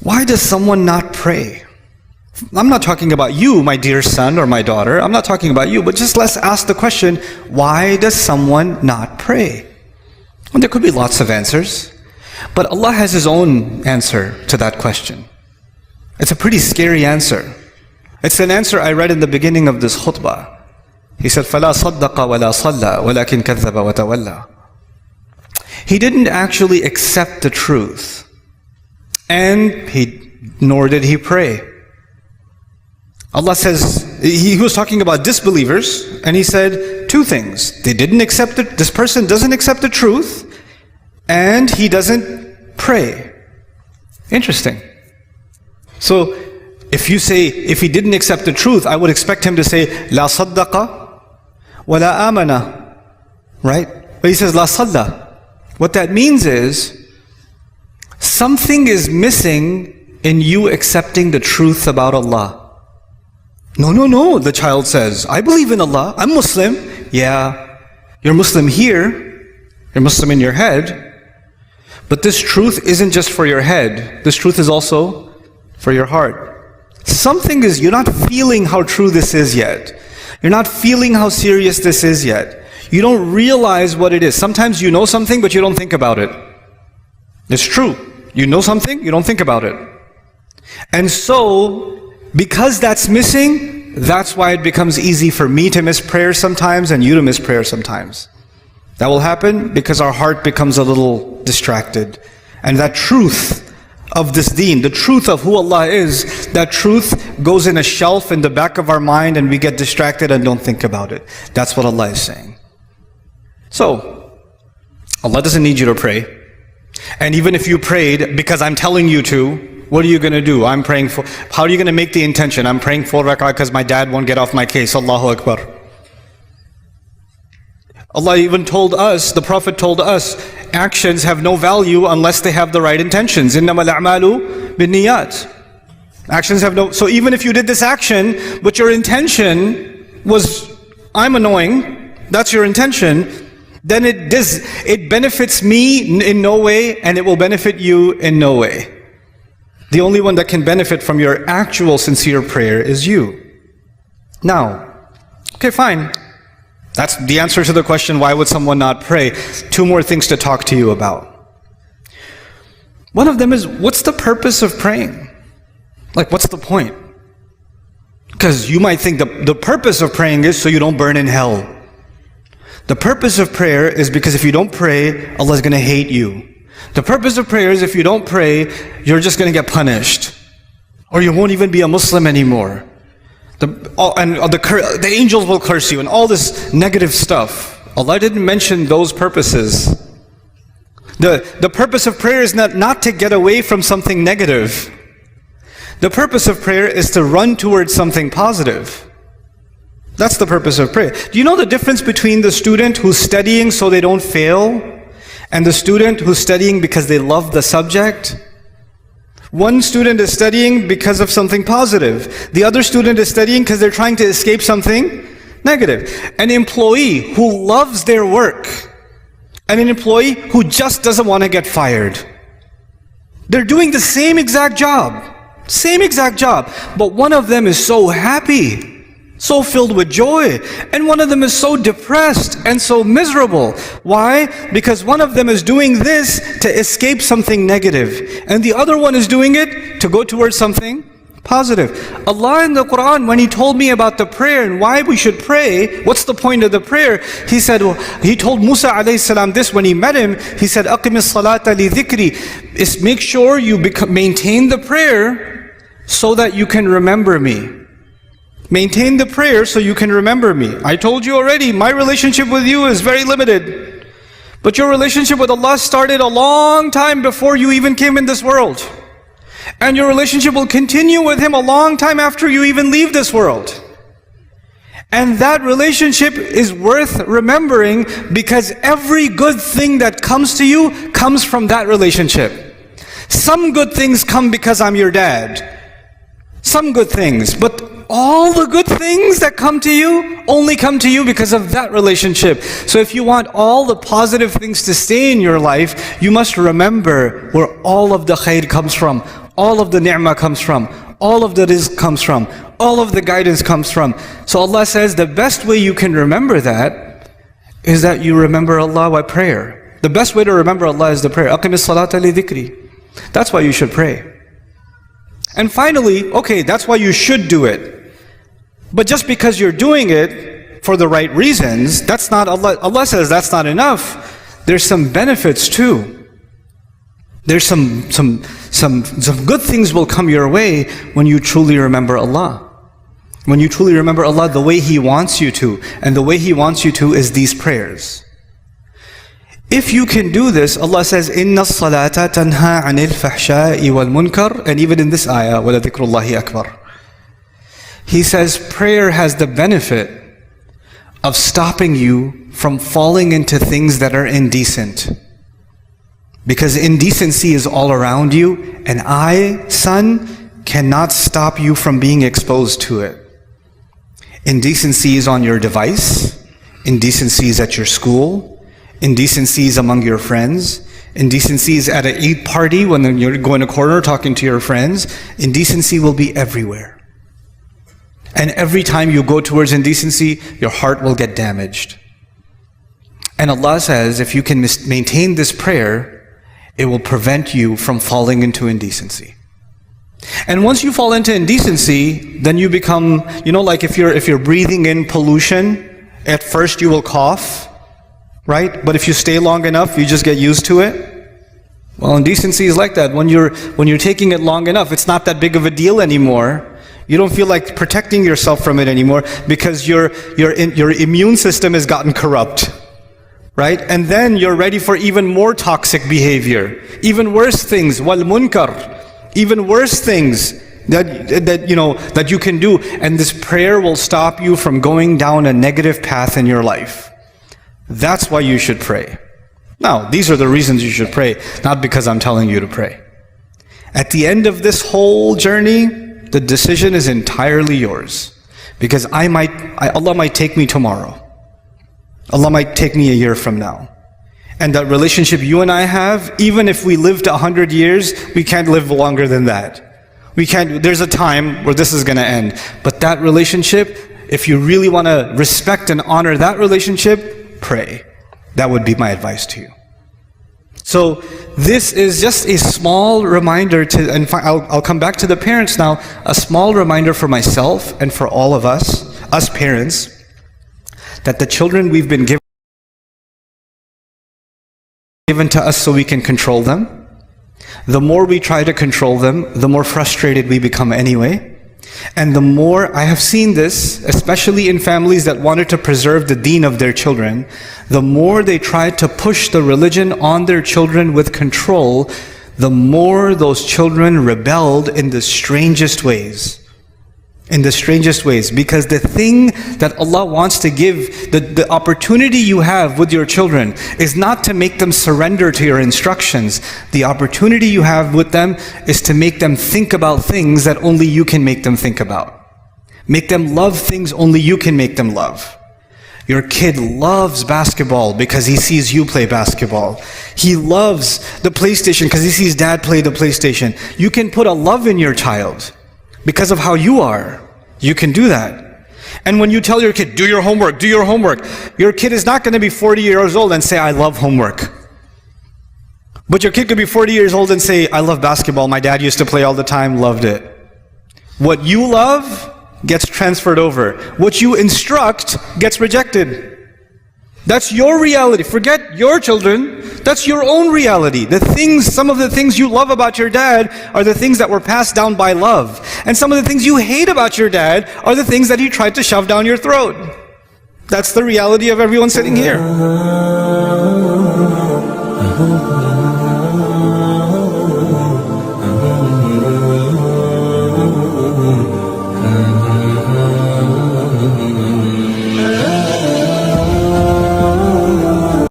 Why does someone not pray? I'm not talking about you, my dear son or my daughter. I'm not talking about you, but just let's ask the question, why does someone not pray? Well, there could be lots of answers, but Allah has His own answer to that question. It's a pretty scary answer. It's an answer I read in the beginning of this khutbah. He said, فَلَا صَدَّقَ وَلَا صَلَّى وَلَكِنْ كَذَّبَ وَتَوَلَّى. He didn't actually accept the truth, and nor did he pray. Allah says, He was talking about disbelievers, and He said two things. They didn't accept it. This person doesn't accept the truth, and he doesn't pray. Interesting. So, if you say, if he didn't accept the truth, I would expect him to say, La saddaqa wa la amana. Right? But he says, La salla. What that means is, something is missing in you accepting the truth about Allah. No, the child says, I believe in Allah, I'm Muslim. Yeah, you're Muslim here, you're Muslim in your head, but this truth isn't just for your head, this truth is also for your heart. Something is, you're not feeling how true this is yet. You're not feeling how serious this is yet. You don't realize what it is. Sometimes you know something, but you don't think about it. It's true. You know something, you don't think about it. And so, because that's missing, that's why it becomes easy for me to miss prayer sometimes and you to miss prayer sometimes. That will happen because our heart becomes a little distracted. And that truth of this deen, the truth of who Allah is, that truth goes in a shelf in the back of our mind and we get distracted and don't think about it. That's what Allah is saying. So, Allah doesn't need you to pray. And even if you prayed because I'm telling you to, what are you going to do? I'm praying for, how are you going to make the intention? I'm praying 4 rak'ah because my dad won't get off my case. Allahu Akbar. Allah even told us, the Prophet told us, actions have no value unless they have the right intentions. إِنَّمَا الْأَعْمَالُ بِالنِّيَّاتِ. Actions have no, so even if you did this action, but your intention was, I'm annoying, that's your intention, then it benefits me in no way and it will benefit you in no way. The only one that can benefit from your actual sincere prayer is you. Now, okay, fine. That's the answer to the question, why would someone not pray? 2 more things to talk to you about. One of them is, what's the purpose of praying? Like, what's the point? Because you might think the purpose of praying is so you don't burn in hell. The purpose of prayer is because if you don't pray, Allah's going to hate you. The purpose of prayer is if you don't pray, you're just going to get punished. Or you won't even be a Muslim anymore. The angels will curse you and all this negative stuff. Allah didn't mention those purposes. The purpose of prayer is not to get away from something negative. The purpose of prayer is to run towards something positive. That's the purpose of prayer. Do you know the difference between the student who's studying so they don't fail and the student who's studying because they love the subject? One student is studying because of something positive. The other student is studying because they're trying to escape something negative. An employee who loves their work and an employee who just doesn't want to get fired. They're doing the same exact job. But one of them is so happy, so filled with joy, and one of them is so depressed and so miserable. Why? Because one of them is doing this to escape something negative, and the other one is doing it to go towards something positive. Allah in the Quran, when He told me about the prayer and why we should pray, what's the point of the prayer? He said, He told Musa alayhi salam this when he met him. He said, أَقِمِ الصَّلَاةَ لِذِكْرِ. Is make sure you maintain the prayer so that you can remember me. Maintain the prayer so you can remember me. I told you already, my relationship with you is very limited. But your relationship with Allah started a long time before you even came in this world. And your relationship will continue with Him a long time after you even leave this world. And that relationship is worth remembering because every good thing that comes to you comes from that relationship. Some good things come because I'm your dad. Some good things, but all the good things that come to you only come to you because of that relationship. So if you want all the positive things to stay in your life, you must remember where all of the khair comes from. all of the ni'mah comes from, all of the rizq comes from, all of the guidance comes from. So Allah says the best way you can remember that is that you remember Allah by prayer. The best way to remember Allah is the prayer. Aqimis salata li dhikri. That's why you should pray. And finally, okay, that's why you should do it. But just because you're doing it for the right reasons, that's not Allah. Allah says that's not enough. There's some benefits too. There's some good things will come your way when you truly remember Allah. When you truly remember Allah the way He wants you to. And the way He wants you to is these prayers. If you can do this, Allah says, إِنَّ الصَّلَاةَ تَنْهَى عَنِ الْفَحْشَاءِ وَالْمُنْكَرِ. And even in this ayah, وَلَذِكْرُ اللَّهِ أَكْبَرُ. He says prayer has the benefit of stopping you from falling into things that are indecent. Because indecency is all around you, and I, son, cannot stop you from being exposed to it. Indecency is on your device, indecency is at your school, indecency is among your friends, indecency is at an Eid party when you're going to corner talking to your friends. Indecency will be everywhere. And every time you go towards indecency, your heart will get damaged. And Allah says, if you can maintain this prayer, it will prevent you from falling into indecency. And once you fall into indecency, then you become, like if you're breathing in pollution, at first you will cough, right? But if you stay long enough, you just get used to it. Well, indecency is like that. When you're taking it long enough, it's not that big of a deal anymore. You don't feel like protecting yourself from it anymore because your immune system has gotten corrupt, right? And then you're ready for even more toxic behavior, even worse things, wal munkar, even worse things that you can do. And this prayer will stop you from going down a negative path in your life. That's why you should pray. Now, these are the reasons you should pray, not because I'm telling you to pray. At the end of this whole journey, the decision is entirely yours. Because Allah might take me tomorrow. Allah might take me a year from now. And that relationship you and I have, even if we lived 100 years, we can't live longer than that. There's a time where this is going to end. But that relationship, if you really want to respect and honor that relationship, pray. That would be my advice to you. So this is just a small reminder and I'll come back to the parents now, a small reminder for myself and for all of us parents, that the children we've been given to us so we can control them. The more we try to control them, the more frustrated we become anyway. And the more, I have seen this, especially in families that wanted to preserve the deen of their children, the more they tried to push the religion on their children with control, the more those children rebelled in the strangest ways. In the strangest ways. Because the thing that Allah wants to give, the opportunity you have with your children is not to make them surrender to your instructions. The opportunity you have with them is to make them think about things that only you can make them think about. Make them love things only you can make them love. Your kid loves basketball because he sees you play basketball. He loves the PlayStation because he sees dad play the PlayStation. You can put a love in your child because of how you are. You can do that. And when you tell your kid, do your homework, your kid is not going to be 40 years old and say, I love homework. But your kid could be 40 years old and say, I love basketball, my dad used to play all the time, loved it. What you love gets transferred over. What you instruct gets rejected. That's your reality. Forget your children. That's your own reality. Some of the things you love about your dad are the things that were passed down by love. And some of the things you hate about your dad are the things that he tried to shove down your throat. That's the reality of everyone sitting here.